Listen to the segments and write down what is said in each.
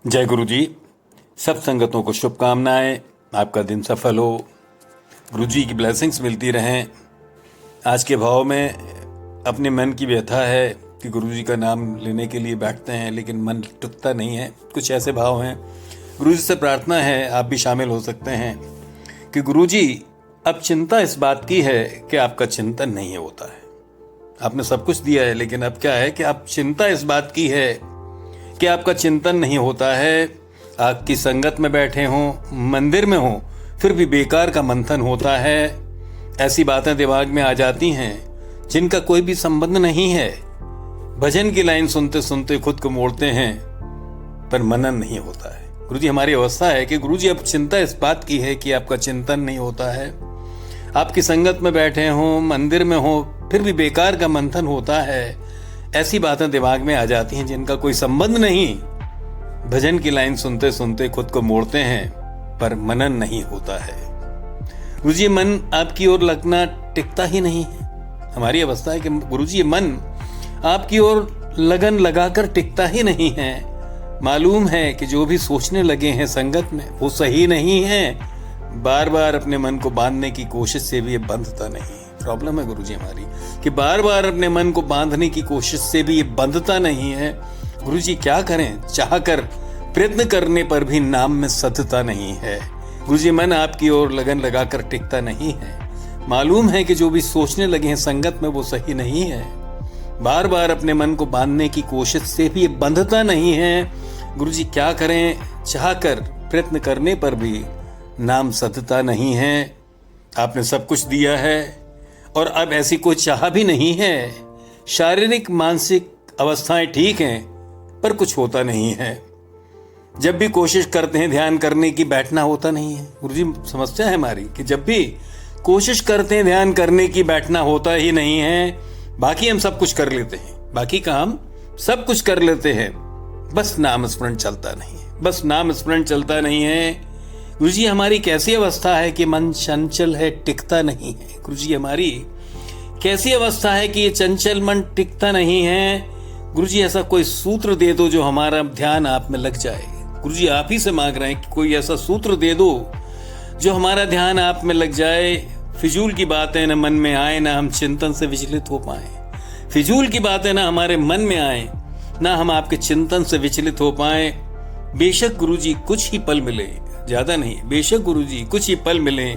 जय गुरु जी। सब संगतों को शुभकामनाएं। आपका दिन सफल हो, गुरु जी की ब्लेसिंग्स मिलती रहें। आज के भाव में अपने मन की व्यथा है कि गुरु जी का नाम लेने के लिए बैठते हैं लेकिन मन टिकता नहीं है। कुछ ऐसे भाव हैं। गुरु जी से प्रार्थना है, आप भी शामिल हो सकते हैं कि गुरु जी अब चिंता इस बात की है कि आपका चिंतन नहीं होता है। आपने सब कुछ दिया है लेकिन अब क्या है कि आप चिंता इस बात की है कि आपका चिंतन नहीं होता है। आपकी संगत में बैठे हों, मंदिर में हों, फिर भी बेकार का मंथन होता है। ऐसी बातें दिमाग में आ जाती हैं जिनका कोई भी संबंध नहीं है। भजन की लाइन सुनते सुनते खुद को मोड़ते हैं पर मनन नहीं होता है। गुरुजी हमारी अवस्था है कि गुरुजी अब चिंता इस बात की है कि आपका चिंतन नहीं होता है। आपकी संगत में बैठे हों, मंदिर में हों, फिर भी बेकार का मंथन होता है। ऐसी बातें दिमाग में आ जाती हैं जिनका कोई संबंध नहीं। भजन की लाइन सुनते सुनते खुद को मोड़ते हैं पर मनन नहीं होता है। गुरुजी मन आपकी ओर लगना टिकता ही नहीं है। हमारी अवस्था है कि गुरुजी मन आपकी ओर लगन लगाकर टिकता ही नहीं है। मालूम है कि जो भी सोचने लगे हैं संगत में वो सही नहीं है। बार बार अपने मन को बांधने की कोशिश से भी ये बंधता नहीं। प्रॉब्लम है गुरुजी हमारी कि बार बार अपने मन को बांधने की कोशिश से भी ये बंधता नहीं है। गुरुजी क्या करें, चाहकर प्रयत्न करने पर भी नाम में सधता नहीं है। गुरुजी मन आपकी ओर लगन लगाकर टिकता नहीं है। मालूम है कि जो भी सोचने लगे हैं संगत में वो सही नहीं है। बार बार अपने मन को बांधने की कोशिश से भी ये बंधता नहीं है। गुरुजी क्या करें, चाहकर प्रयत्न करने पर भी नाम सधता नहीं है। आपने सब कुछ दिया है और अब ऐसी कोई चाह भी नहीं है। शारीरिक मानसिक अवस्थाएं ठीक हैं पर कुछ होता नहीं है। जब भी कोशिश करते हैं ध्यान करने की, बैठना होता नहीं है। गुरुजी समस्या है हमारी कि जब भी कोशिश करते हैं ध्यान करने की, बैठना होता ही नहीं है। बाकी हम सब कुछ कर लेते हैं, बाकी काम सब कुछ कर लेते हैं, बस नाम स्मरण चलता नहीं है। बस नाम स्मरण चलता नहीं है। गुरुजी हमारी कैसी अवस्था है कि मन चंचल है, टिकता नहीं है। गुरुजी हमारी कैसी अवस्था है कि ये चंचल मन टिकता नहीं है। गुरुजी ऐसा कोई सूत्र दे दो जो हमारा ध्यान आप में लग जाए। गुरुजी आप ही से मांग रहे हैं कि कोई ऐसा सूत्र दे दो जो हमारा ध्यान आप में लग जाए। फिजूल की बातें न मन में आए, ना हम चिंतन से विचलित हो पाए। फिजूल की बातें ना हमारे मन में आए, ना हम आपके चिंतन से विचलित हो पाए। बेशक गुरुजी कुछ ही पल मिले, ज्यादा नहीं, बेशक गुरुजी कुछ ही पल मिले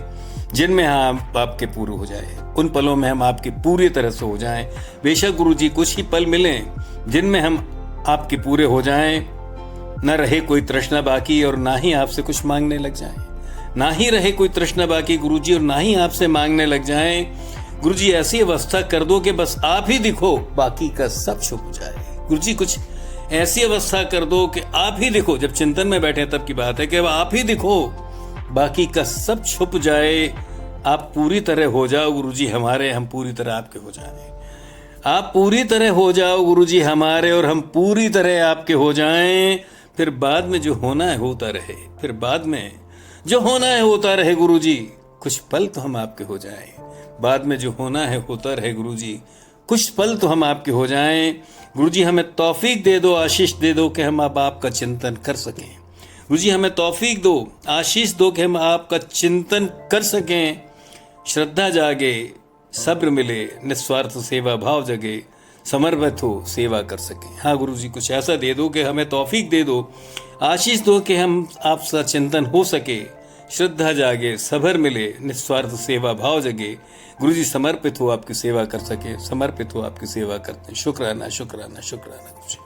जिनमें हम आपके पूरे हो जाए। उन पलों में हम आपकी पूरी तरह से हो जाएं। बेशक गुरुजी कुछ ही पल मिले जिनमें हम आपके पूरे हो जाएं। न रहे कोई तृष्णा बाकी और ना ही आपसे कुछ मांगने लग जाएं। ना ही रहे कोई तृष्णा बाकी गुरुजी और ना ही आपसे मांगने लग जाएं। गुरुजी ऐसी अवस्था कर दो कि बस आप ही दिखो, बाकी का सब छुप जाए। गुरुजी कुछ ऐसी अवस्था कर दो कि आप ही दिखो। जब चिंतन में बैठे तब की बात है कि आप ही दिखो, बाकी का सब छुप जाए। आप पूरी तरह हो जाओ गुरुजी हमारे, हम पूरी तरह आपके हो जाएं। आप पूरी तरह हो जाओ गुरुजी हमारे और हम पूरी तरह आपके हो जाएं। फिर बाद में जो होना है होता रहे, फिर बाद में जो होना है होता रहे गुरुजी। कुछ पल तो हम आपके हो जाएं। बाद में जो होना है होता रहे गुरुजी। कुछ पल तो हम आपके हो जाएं। गुरुजी हमें तौफीक दे दो, आशीष दे दो कि हम अब आपका चिंतन कर सकें। गुरुजी हमें तौफीक दो, आशीष दो कि हम आपका चिंतन कर सकें। श्रद्धा जागे, सब्र मिले, निस्वार्थ सेवा भाव जगे, समर्पित हो सेवा कर सकें। हाँ गुरुजी कुछ ऐसा दे दो कि हमें तौफीक दे दो, आशीष दो कि हम आपका चिंतन हो सके। श्रद्धा जागे, सब्र मिले, निस्वार्थ सेवा भाव जगे। गुरुजी समर्पित हो आपकी सेवा कर सके, समर्पित हो आपकी सेवा करते हैं। शुक्राना शुक्राना शुक्राना गुरुजी।